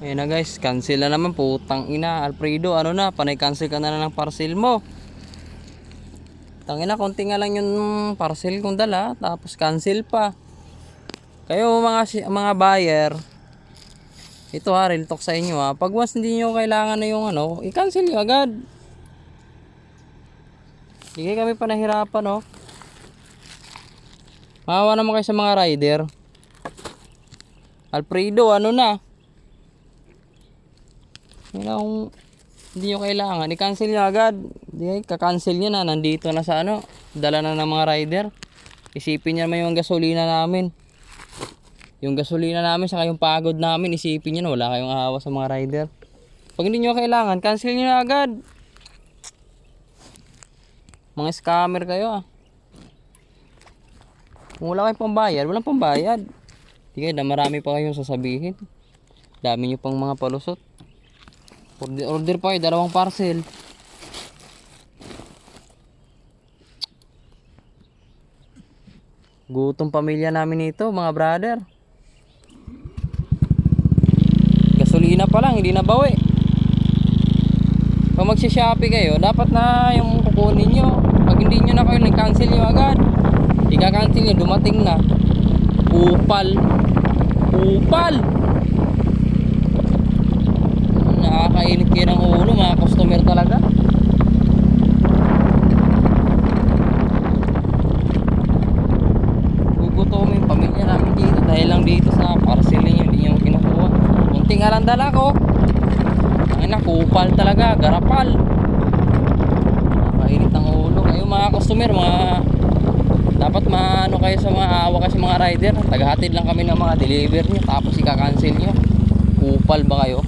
Ayun na guys, cancel na naman, putang ina. Alfredo, ano na, panay cancel ka na ng parcel mo. Tangina, konti nga lang yung parcel kong dala, tapos cancel pa. Kayo mga buyer, ito ha, real talk sa inyo ha. Pag once hindi nyo kailangan na yung ano, i-cancel nyo agad. Hindi kami pa nahirapan no. Maawa naman kayo sa mga rider. Alfredo, ano na? Kung hindi nyo kailangan, i-cancel nyo agad. Hindi, kakancel nyo na, nandito na sa ano, dala na ng mga rider. Isipin nyo naman yung gasolina namin. Yung gasolina namin, saka yung pagod namin, isipin nyo na wala kayong ahawa sa mga rider. Pag hindi nyo kailangan, cancel nyo na agad. Mga scammer kayo ah. Kung wala kayong pambayad, walang pambayad. Sige, marami pa kayong sasabihin. Dami nyo pang mga palusot. Order pa kayo, 2 parcel. Gutom pamilya namin ito, mga brother. Gasolina pa lang, hindi na bawi. Pag magsishopee kayo, dapat na yung kukunin nyo. Pag hindi nyo na kayo, nag-cancel nyo agad. Ika-cancel nyo, dumating na. Upal. Upal! Nakakainit kayo ng ulo, mga customer talaga. Gugutomin yung pamilya namin dito dahil lang dito sa parcel ninyo, hindi nyo kinukuha. Kunting nga lang dala ko. Ang nakupal talaga, garapal. Nakakainit ng ulo. Kayo mga customer, dapat maano kayo sa mga awa kayo sa mga rider. Tagahatid lang kami ng mga deliver nyo, tapos ika-cancel nyo. Kupal ba kayo?